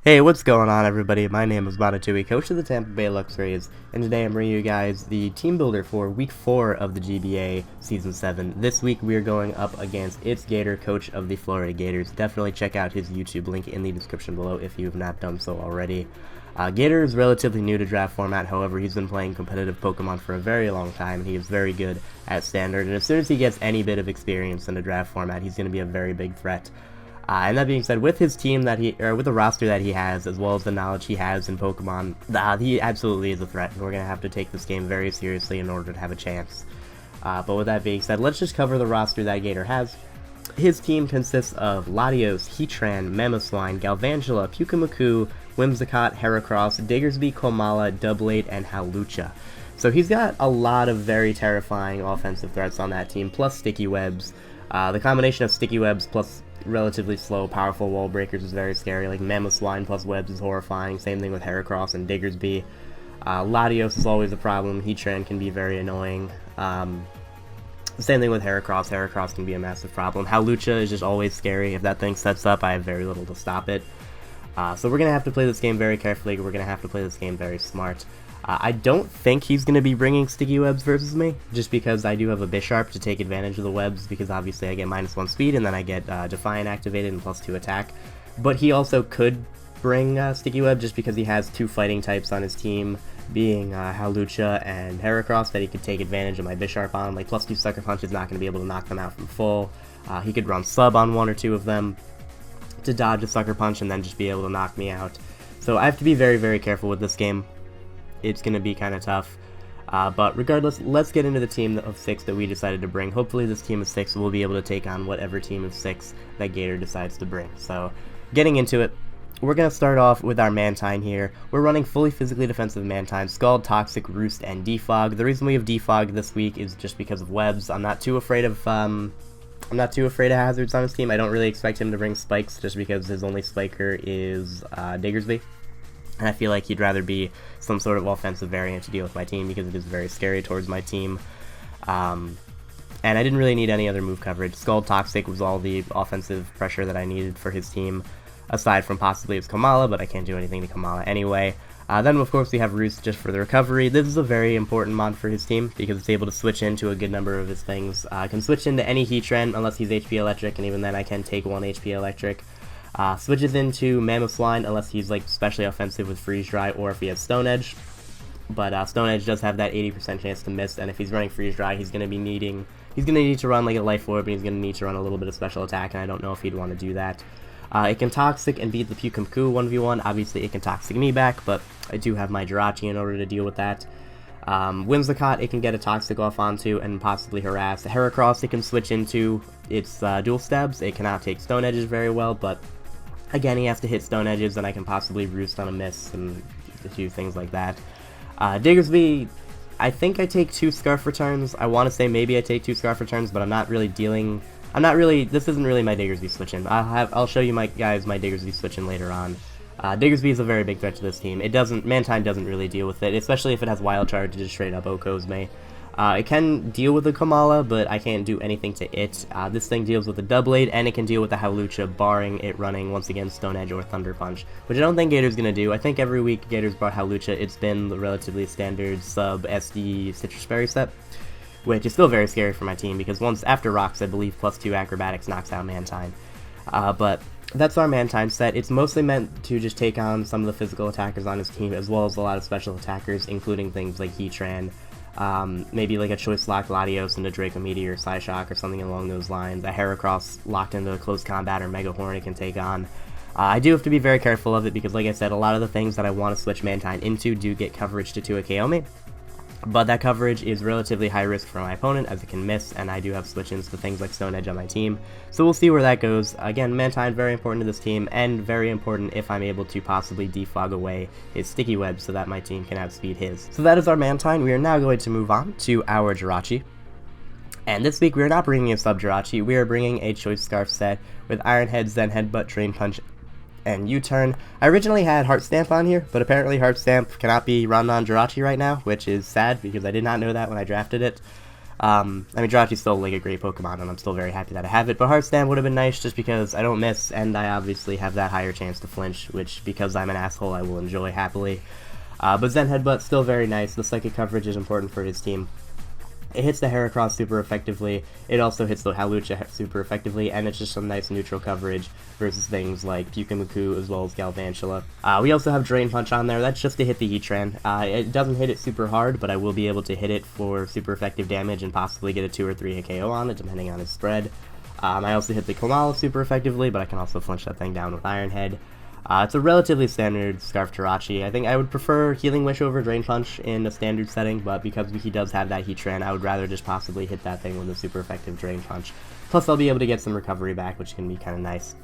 Hey, what's going on, everybody? My name is Mantine, coach of the Tampa Bay Luxrays, and today I'm bringing you guys the team builder for Week 4 of the GBA Season 7. This week we are going up against ItzGator, coach of the Florida Gatrs. Definitely check out his YouTube link in the description below if you have not done so already. Gator is relatively new to draft format, however, he's been playing competitive Pokemon for a very long time, and he is very good at Standard, and as soon as he gets any bit of experience in the draft format, he's going to be a very big threat. And that being said, with his team with the roster that he has, as well as the knowledge he has in Pokemon, he absolutely is a threat, and we're going to have to take this game very seriously in order to have a chance. But with that being said, let's just cover the roster that Gator has. His team consists of Latios, Heatran, Mamoswine, Galvantula, Pyukamaku, Whimsicott, Heracross, Diggersby, Komala, Doublade, and Hawlucha. So he's got a lot of very terrifying offensive threats on that team, plus Sticky Webs. The combination of Sticky Webs plus relatively slow, powerful wall breakers is very scary. Like Mamoswine plus Webs is horrifying. Same thing with Heracross and Diggersby. Latios is always a problem. Heatran can be very annoying. Same thing with Heracross. Heracross can be a massive problem. Hawlucha is just always scary. If that thing sets up, I have very little to stop it. So we're going to have to play this game very carefully. We're going to have to play this game very smart. I don't think he's going to be bringing Sticky Webs versus me, just because I do have a Bisharp to take advantage of the webs, because obviously I get -1 speed, and then I get Defiant activated and +2 attack. But he also could bring Sticky Web, just because he has 2 fighting types on his team, being Hawlucha and Heracross, that he could take advantage of my Bisharp on. Like, +2 Sucker Punch is not going to be able to knock them out from full. He could run Sub on 1 or 2 of them to dodge a Sucker Punch and then just be able to knock me out. So I have to be very, very careful with this game. It's going to be kind of tough. But regardless, let's get into the team of 6 that we decided to bring. Hopefully this team of 6 will be able to take on whatever team of 6 that Gator decides to bring. So, getting into it, we're going to start off with our Mantine here. We're running fully physically defensive Mantine, Scald, Toxic, Roost, and Defog. The reason we have Defog this week is just because of webs. I'm not too afraid of hazards on his team. I don't really expect him to bring spikes, just because his only spiker is Diggersby. And I feel like he'd rather be some sort of offensive variant to deal with my team, because it is very scary towards my team. And I didn't really need any other move coverage. Scald Toxic was all the offensive pressure that I needed for his team, aside from possibly his Komala, but I can't do anything to Komala anyway. Then, of course, we have Roost just for the recovery. This is a very important mod for his team, because it's able to switch into a good number of his things. I can switch into any Heatran, unless he's HP Electric, and even then I can take 1 HP Electric. Switches into Mamoswine unless he's like especially offensive with Freeze Dry, or if he has Stone Edge. But Stone Edge does have that 80% chance to miss, and if he's running Freeze Dry, he's gonna need to run like a Life Orb, and he's gonna need to run a little bit of special attack, and I don't know if he'd want to do that. It can Toxic and beat the Pyukamaku 1v1. Obviously, it can Toxic me back, but I do have my Jirachi in order to deal with that. Whimsicott, it can get a Toxic off onto and possibly harass. Heracross, it can switch into its Dual Stabs. It cannot take Stone Edges very well, but again, he has to hit Stone Edges, and I can possibly Roost on a miss and do things like that. Diggersby, I think I take 2 Scarf Returns. I want to say maybe I take 2 Scarf Returns, but this isn't really my Diggersby switch-in. I'll show you my Diggersby switch-in later on. Diggersby is a very big threat to this team. Mantine doesn't really deal with it, especially if it has Wild Charge. It just straight up OHKOs me. It can deal with the Komala, but I can't do anything to it. This thing deals with the Doublade, and it can deal with the Hawlucha, barring it running, once again, Stone Edge or Thunder Punch, which I don't think Gator's going to do. I think every week Gator's brought Hawlucha, it's been the relatively standard sub SD Citrus Berry set, which is still very scary for my team, because after Rocks, I believe +2 Acrobatics knocks out Mantine. But that's our Mantine set. It's mostly meant to just take on some of the physical attackers on his team, as well as a lot of special attackers, including things like Heatran, maybe like a Choice Lock Latios into Draco Meteor, Psyshock, or something along those lines. A Heracross locked into a close combat or Mega Horn it can take on. I do have to be very careful of it, because like I said, a lot of the things that I want to switch Mantine into do get coverage to 2 KO me. But that coverage is relatively high risk for my opponent, as it can miss, and I do have switch-ins to things like Stone Edge on my team. So we'll see where that goes. Again, Mantine, very important to this team, and very important if I'm able to possibly defog away his Sticky Web so that my team can outspeed his. So that is our Mantine. We are now going to move on to our Jirachi. And this week we are not bringing a sub Jirachi, we are bringing a Choice Scarf set with Iron Head, Zen Headbutt, Drain Punch, and U-Turn. I originally had Heart Stamp on here, but apparently Heart Stamp cannot be run on Jirachi right now, which is sad, because I did not know that when I drafted it. I mean, Jirachi's still like a great Pokemon, and I'm still very happy that I have it, but Heart Stamp would have been nice just because I don't miss, and I obviously have that higher chance to flinch, which, because I'm an asshole, I will enjoy happily. But Zen Headbutt, still very nice. The psychic coverage is important for his team. It hits the Heracross super effectively, it also hits the Hawlucha super effectively, and it's just some nice neutral coverage versus things like Pyukumuku as well as Galvantula. We also have Drain Punch on there, that's just to hit the Heatran. It doesn't hit it super hard, but I will be able to hit it for super effective damage and possibly get a 2 or 3 hit KO on it, depending on its spread. I also hit the Komala super effectively, but I can also flinch that thing down with Iron Head. It's a relatively standard Scarf Jirachi. I think I would prefer Healing Wish over Drain Punch in a standard setting, but because he does have that Heatran, I would rather just possibly hit that thing with a super effective Drain Punch. Plus, I'll be able to get some recovery back, which can be kind of nice.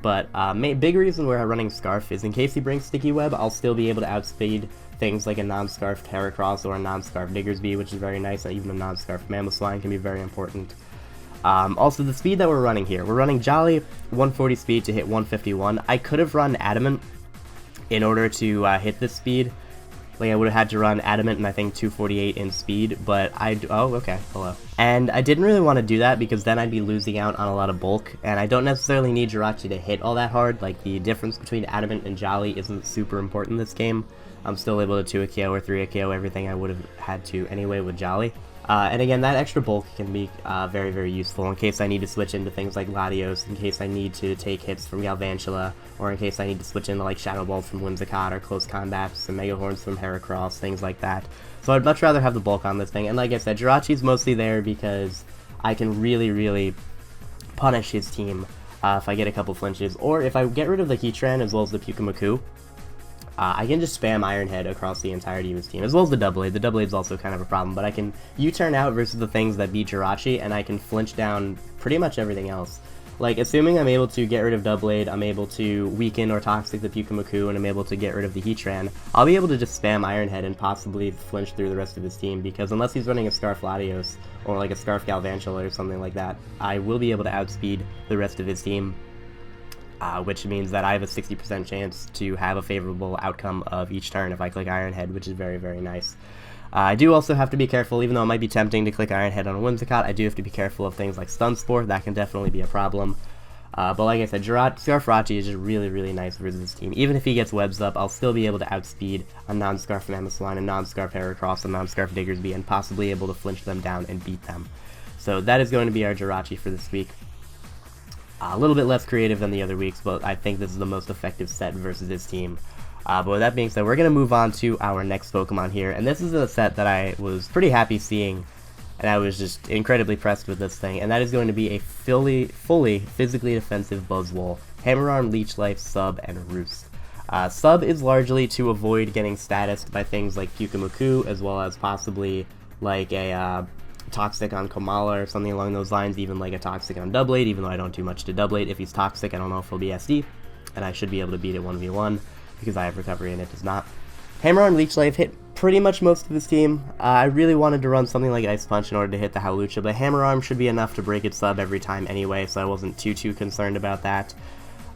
But big reason we're running Scarf is in case he brings Sticky Web, I'll still be able to outspeed things like a non-Scarf Heracross or a non-Scarf Diggersby, which is very nice, and even a non-Scarf Mamoswine can be very important. Also, the speed that we're running here, we're running Jolly 140 speed to hit 151. I could have run Adamant in order to hit this speed. Like, I would have had to run Adamant and I think 248 in speed, but oh, okay, hello. And I didn't really want to do that because then I'd be losing out on a lot of bulk, and I don't necessarily need Jirachi to hit all that hard. Like, the difference between Adamant and Jolly isn't super important in this game. I'm still able to 2 KO or 3 KO everything I would have had to anyway with Jolly. And again, that extra bulk can be very, very useful in case I need to switch into things like Latios, in case I need to take hits from Galvantula, or in case I need to switch into like Shadow Balls from Whimsicott, or Close Combats and Mega Horns from Heracross, things like that. So I'd much rather have the bulk on this thing, and like I said, Jirachi's mostly there because I can really, really punish his team if I get a couple flinches, or if I get rid of the Heatran as well as the Pyukumuku. I can just spam Iron Head across the entirety of his team, as well as the Double Blade. The Double Blade's also kind of a problem, but I can U-turn out versus the things that beat Jirachi, and I can flinch down pretty much everything else. Like, assuming I'm able to get rid of Double Blade, I'm able to weaken or Toxic the Pyukumuku, and I'm able to get rid of the Heatran, I'll be able to just spam Iron Head and possibly flinch through the rest of his team, because unless he's running a Scarf Latios, or like a Scarf Galvantula or something like that, I will be able to outspeed the rest of his team. Which means that I have a 60% chance to have a favorable outcome of each turn if I click Iron Head, which is very, very nice. I do also have to be careful, even though it might be tempting to click Iron Head on a Whimsicott, I do have to be careful of things like Stun Spore, that can definitely be a problem. But like I said, Scarf Jirachi is just really, really nice versus this team. Even if he gets Webs up, I'll still be able to outspeed a non-Scarf Mamoswine, a non-Scarf Heracross, a non-Scarf Diggersby, and possibly able to flinch them down and beat them. So that is going to be our Jirachi for this week. A little bit less creative than the other weeks, but I think this is the most effective set versus this team. But with that being said, we're going to move on to our next Pokemon here, and this is a set that I was pretty happy seeing, and I was just incredibly impressed with this thing, and that is going to be a fully physically defensive Buzzwole, Hammer Arm, Leech Life, Sub, and Roost. Sub is largely to avoid getting statused by things like Pyukumuku, as well as possibly like a Toxic on Komala or something along those lines, even like a Toxic on Double Blade, even though I don't do much to Double Blade. If he's Toxic, I don't know if he'll be SD, and I should be able to beat it 1v1, because I have recovery and it does not. Hammer Arm, Leech Life hit pretty much most of his team. I really wanted to run something like Ice Punch in order to hit the Hawlucha, but Hammer Arm should be enough to break its sub every time anyway, so I wasn't too concerned about that.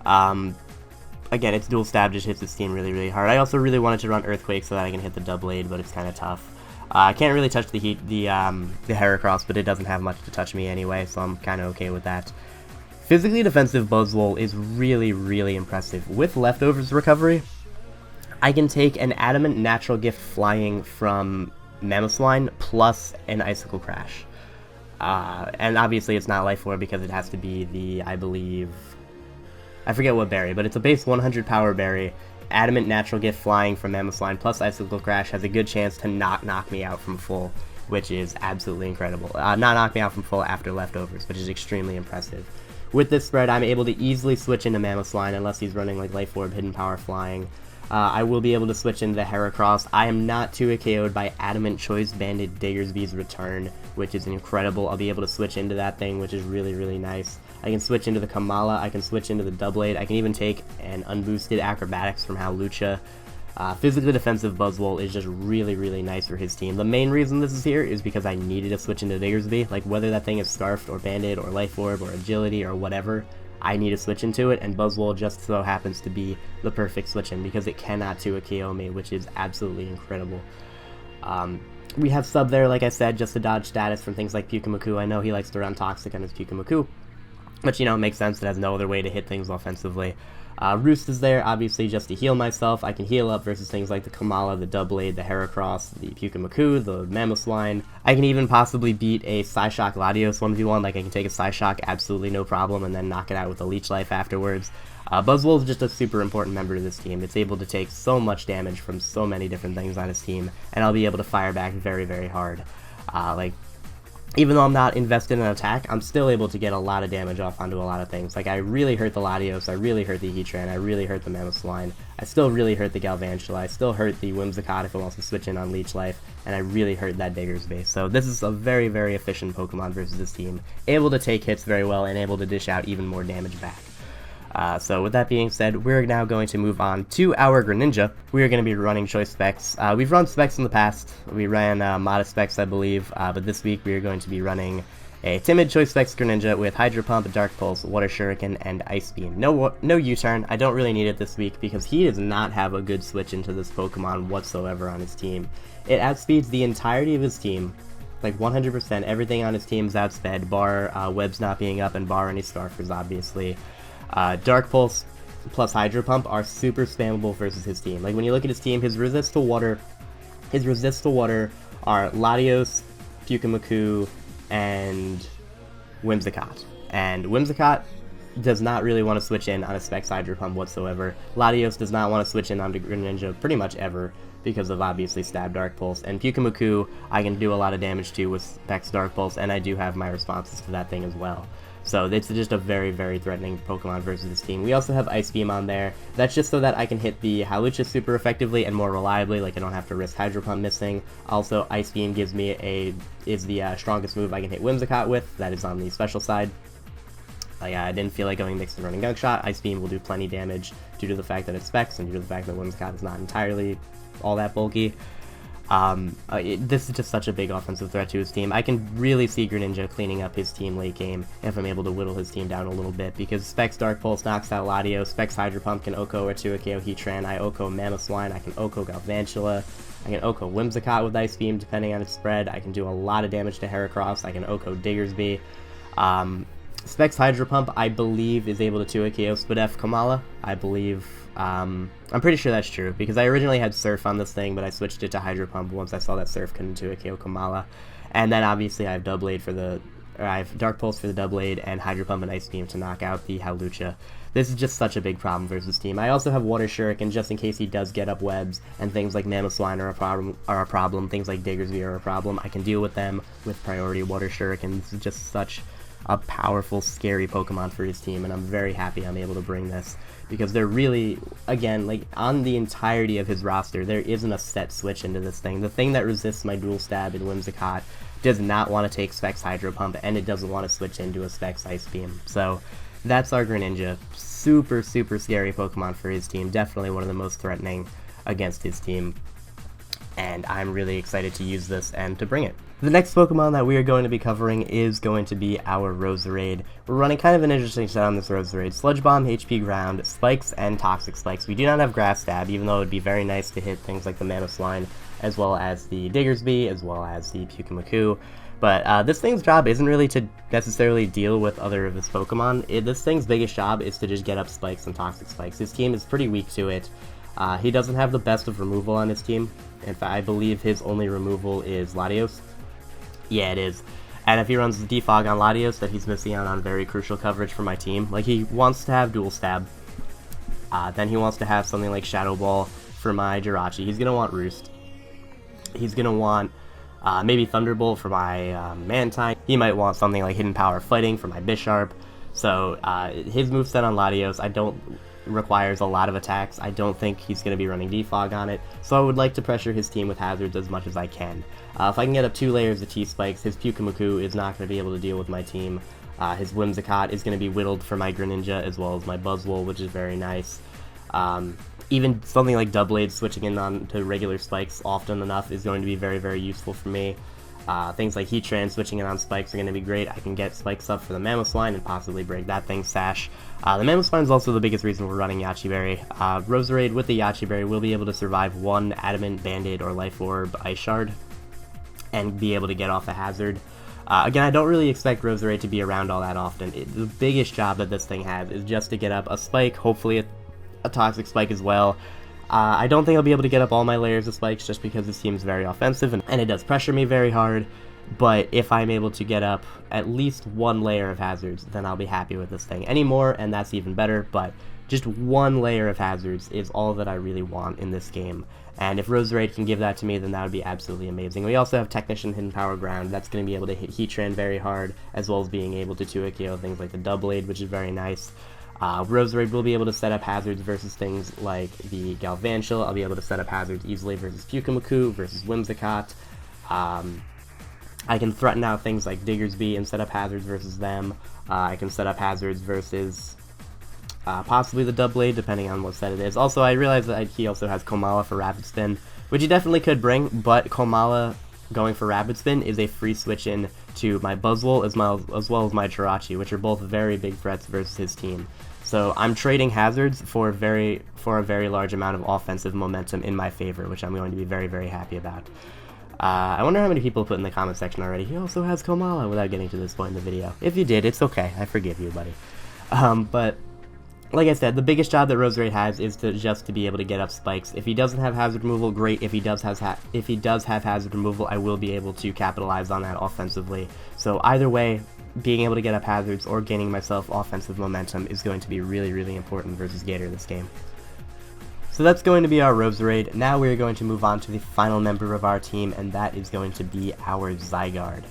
Again, its dual stab just hits its team really, really hard. I also really wanted to run Earthquake so that I can hit the Double Blade, but it's kind of tough. I can't really touch the Heracross, but it doesn't have much to touch me anyway, so I'm kind of okay with that. Physically defensive Buzzwole is really, really impressive. With Leftovers recovery, I can take an Adamant Natural Gift Flying from Mamoswine plus an Icicle Crash. And obviously it's not Life Orb because it has to be the, I believe, I forget what berry, but it's a base 100 power berry. Adamant Natural Gift Flying from Mamoswine plus Icicle Crash has a good chance to not knock me out from full, which is absolutely incredible. Not knock me out from full after Leftovers, which is extremely impressive. With this spread, I'm able to easily switch into Mamoswine unless he's running like Life Orb, Hidden Power Flying. I will be able to switch into the Heracross. I am not 2-KO'd by Adamant Choice Banded Diggersby's Return, which is incredible. I'll be able to switch into that thing, which is really, really nice. I can switch into the Komala, I can switch into the Double Blade, I can even take an unboosted Acrobatics from Hawlucha. Physically defensive Buzzwole is just really, really nice for his team. The main reason this is here is because I needed to switch into Diggersby. Like, whether that thing is Scarfed or Banded or Life Orb or Agility or whatever, I need to switch into it, and Buzzwole just so happens to be the perfect switch in because it cannot 2-KO me, which is absolutely incredible. We have Sub there, like I said, just to dodge status from things like Pyukamaku. I know he likes to run Toxic on his Pyukamaku, which, you know, makes sense. It has no other way to hit things offensively. Roost is there, obviously, just to heal myself. I can heal up versus things like the Kamala, the Doublade, the Heracross, the Pyukamaku, the Mamoswine. I can even possibly beat a Psyshock Latios 1v1, like I can take a Psyshock absolutely no problem and then knock it out with a Leech Life afterwards. Buzzwole is just a super important member of this team. It's able to take so much damage from so many different things on his team, and I'll be able to fire back very, very hard. Even though I'm not invested in an attack, I'm still able to get a lot of damage off onto a lot of things. Like, I really hurt the Latios, I really hurt the Heatran, I really hurt the Mamoswine, I still really hurt the Galvantula, I still hurt the Whimsicott if it wants to switch in on Leech Life, and I really hurt that Diggersby. So this is a very, very efficient Pokemon versus this team, able to take hits very well and able to dish out even more damage back. So with that being said, we're now going to move on to our Greninja. We are going to be running choice specs. We've run specs in the past. We ran modest specs, I believe, but this week we are going to be running a timid choice specs Greninja with Hydro Pump, Dark Pulse, Water Shuriken, and Ice Beam. No U-turn. I don't really need it this week because he does not have a good switch into this Pokemon whatsoever on his team. It outspeeds the entirety of his team. Like 100%, everything on his team is outsped, bar Webs not being up and bar any Scarfers, obviously. Dark Pulse plus Hydro Pump are super spammable versus his team. Like, when you look at his team, his resist to water are Latios, Pyukamaku, and Whimsicott. And Whimsicott does not really want to switch in on a Specs Hydro Pump whatsoever. Latios does not want to switch in onto Greninja pretty much ever because of, obviously, Stab Dark Pulse. And Pyukamaku, I can do a lot of damage to with Specs Dark Pulse, and I do have my responses to that thing as well. So it's just a very, very threatening Pokemon versus this team. We also have Ice Beam on there. That's just so that I can hit the Hawlucha super effectively and more reliably, like I don't have to risk Hydro Pump missing. Also, Ice Beam gives me is the strongest move I can hit Whimsicott with. That is on the special side. I didn't feel like going mixed and running Gunk Shot. Ice Beam will do plenty damage due to the fact that it's Specs and due to the fact that Whimsicott is not entirely all that bulky. This is just such a big offensive threat to his team. I can really see Greninja cleaning up his team late game if I'm able to whittle his team down a little bit, because Specs Dark Pulse knocks out Latios, Specs Hydro Pump can OHKO or 2 KO Heatran, I OHKO Mamoswine, I can OHKO Galvantula, I can OHKO Whimsicott with Ice Beam depending on its spread, I can do a lot of damage to Heracross, I can OHKO Diggersby. Specs Hydro Pump, I believe, is able to 2 KO Spadef Kamala. I believe, I'm pretty sure that's true, because I originally had Surf on this thing, but I switched it to Hydro Pump once I saw that Surf couldn't 2 KO Kamala. And then obviously I have I have Dark Pulse for the Doublade and Hydro Pump and Ice Beam to knock out the Hawlucha. This is just such a big problem versus team. I also have Water Shuriken just in case he does get up Webs, and things like Mamoswine are a problem, things like Diggersby are a problem. I can deal with them with priority Water Shuriken. This is just such a powerful, scary Pokemon for his team, and I'm very happy I'm able to bring this, because they're really, again, like, on the entirety of his roster, there isn't a set switch into this thing. The thing that resists my Dual Stab in Whimsicott does not want to take Specs Hydro Pump, and it doesn't want to switch into a Specs Ice Beam. So that's our Greninja. Super, super scary Pokemon for his team. Definitely one of the most threatening against his team. And I'm really excited to use this and to bring it. The next Pokemon that we are going to be covering is going to be our Roserade. We're running kind of an interesting set on this Roserade. Sludge Bomb, HP Ground, Spikes, and Toxic Spikes. We do not have Grass Stab, even though it would be very nice to hit things like the Mamoswine, as well as the Diggersby, as well as the Pyukamaku. But this thing's job isn't really to necessarily deal with other of his Pokemon. This thing's biggest job is to just get up Spikes and Toxic Spikes. His team is pretty weak to it. He doesn't have the best of removal on his team. In fact, I believe his only removal is Latios. Yeah, it is. And if he runs the Defog on Latios, that he's missing out on very crucial coverage for my team. Like, he wants to have Dual Stab. Then he wants to have something like Shadow Ball for my Jirachi. He's going to want Roost. He's going to want maybe Thunderbolt for my Mantine. He might want something like Hidden Power Fighting for my Bisharp. So his moveset on Latios requires a lot of attacks. I don't think he's going to be running Defog on it, so I would like to pressure his team with hazards as much as I can. If I can get up 2 layers of T-Spikes, his Pyukamaku is not going to be able to deal with my team. His Whimsicott is going to be whittled for my Greninja as well as my Buzzwole, which is very nice. Even something like Doublade switching in on to regular Spikes often enough is going to be very, very useful for me. Things like Heatran switching in on Spikes are going to be great. I can get Spikes up for the Mamoswine and possibly break that thing's sash. The Mamoswine is also the biggest reason we're running Yachi Berry. Roserade with the Yachi Berry will be able to survive one Adamant, Band-Aid, or Life Orb Ice Shard. and be able to get off a hazard. Again, I don't really expect Roserade to be around all that often. The biggest job that this thing has is just to get up a spike, hopefully a toxic spike as well. I don't think I'll be able to get up all my layers of spikes just because it seems very offensive and it does pressure me very hard, but if I'm able to get up at least one layer of hazards, then I'll be happy with this thing. Any more, and that's even better, but just one layer of hazards is all that I really want in this game. And if Roserade can give that to me, then that would be absolutely amazing. We also have Technician, Hidden Power, Ground. That's going to be able to hit Heatran very hard, as well as being able to 2-hit KO things like the Doublade, which is very nice. Roserade will be able to set up hazards versus things like the Galvantula. I'll be able to set up hazards easily versus Pyukumuku, versus Whimsicott. I can threaten out things like Diggersby and set up hazards versus them. I can set up hazards versus possibly the Doublade, depending on what set it is. Also, I realize that he also has Komala for Rapid Spin, which he definitely could bring, but Komala going for Rapid Spin is a free switch in to my Buzzwole as well as my Jirachi, which are both very big threats versus his team. So I'm trading hazards for a very large amount of offensive momentum in my favor, which I'm going to be very, very happy about. I wonder how many people put in the comment section already, he also has Komala, without getting to this point in the video. If you did, it's okay, I forgive you, buddy. But like I said, the biggest job that Roserade has is to be able to get up spikes. If he doesn't have hazard removal, great. If he does have hazard removal, I will be able to capitalize on that offensively. So either way, being able to get up hazards or gaining myself offensive momentum is going to be really, really important versus Gator this game. So that's going to be our Roserade. Now we're going to move on to the final member of our team, and that is going to be our Zygarde.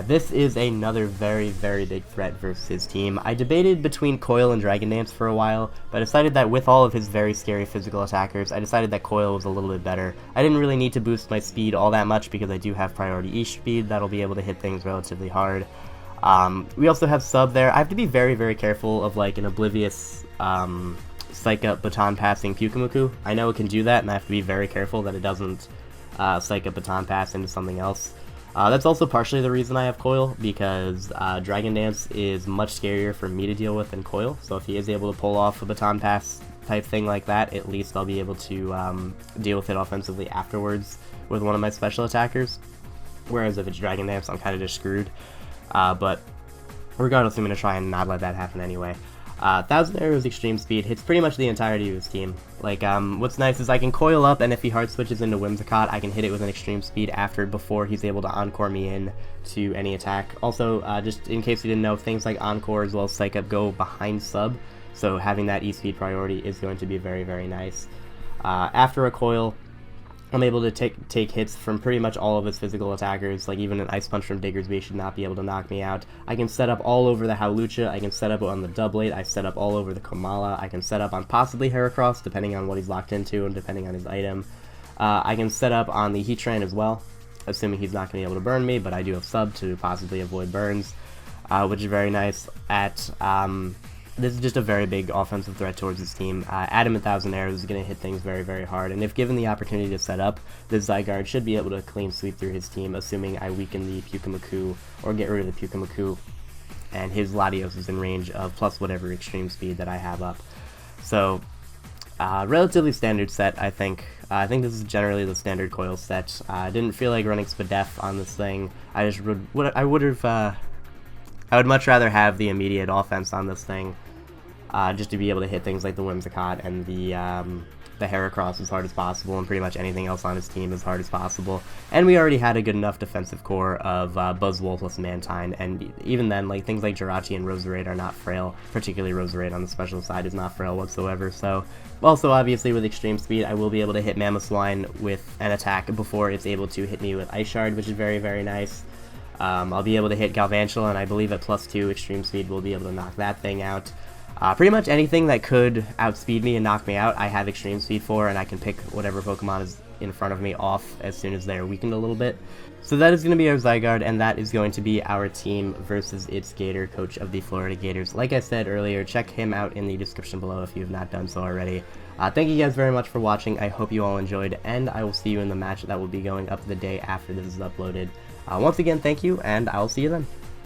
This is another very, very big threat versus his team. I debated between Coil and Dragon Dance for a while, but I decided that with all of his very scary physical attackers, I decided that Coil was a little bit better. I didn't really need to boost my speed all that much because I do have priority E-speed that'll be able to hit things relatively hard. We also have Sub there. I have to be very, very careful of like an Oblivious Psych Up Baton Passing Pyukumuku. I know it can do that, and I have to be very careful that it doesn't Psych Up Baton Pass into something else. That's also partially the reason I have Coil, because Dragon Dance is much scarier for me to deal with than Coil, so if he is able to pull off a Baton Pass type thing like that, at least I'll be able to deal with it offensively afterwards with one of my special attackers, whereas if it's Dragon Dance, I'm kind of just screwed. But regardless, I'm going to try and not let that happen anyway. 1000 Arrows Extreme Speed hits pretty much the entirety of his team. Like, what's nice is I can Coil up, and if he hard switches into Whimsicott, I can hit it with an Extreme Speed before he's able to Encore me in to any attack. Also, just in case you didn't know, things like Encore as well as Psych Up go behind Sub, so having that E-Speed priority is going to be very, very nice. After a Coil, I'm able to take hits from pretty much all of his physical attackers, like even an Ice Punch from Diggersby should not be able to knock me out. I can set up all over the Howlucha, I can set up on the Doublade, I set up all over the Komala, I can set up on possibly Heracross, depending on what he's locked into and depending on his item. I can set up on the Heatran as well, assuming he's not going to be able to burn me, but I do have Sub to possibly avoid burns, which is very nice. This is just a very big offensive threat towards his team. Adam 1000 Arrows is going to hit things very, very hard, and if given the opportunity to set up, the Zygarde should be able to clean sweep through his team, assuming I weaken the Pyukumuku, or get rid of the Pyukumuku, and his Latios is in range of plus whatever extreme speed that I have up. So, relatively standard set, I think. I think this is generally the standard Coil set. I didn't feel like running Spadef on this thing. I would much rather have the immediate offense on this thing. Just to be able to hit things like the Whimsicott and the Heracross as hard as possible, and pretty much anything else on his team as hard as possible. And we already had a good enough defensive core of Buzzwole plus Mantine, and even then, like things like Jirachi and Roserade are not frail, particularly Roserade on the special side is not frail whatsoever. So, also obviously with extreme speed, I will be able to hit Mamoswine with an attack before it's able to hit me with Ice Shard, which is very, very nice. I'll be able to hit Galvantula, and I believe at +2 extreme speed we'll be able to knock that thing out. Pretty much anything that could outspeed me and knock me out, I have extreme speed for, and I can pick whatever Pokemon is in front of me off as soon as they're weakened a little bit. So that is going to be our Zygarde, and that is going to be our team versus ItzGator, coach of the Florida Gators. Like I said earlier, check him out in the description below if you have not done so already. Thank you guys very much for watching. I hope you all enjoyed, and I will see you in the match that will be going up the day after this is uploaded. Once again, thank you, and I will see you then.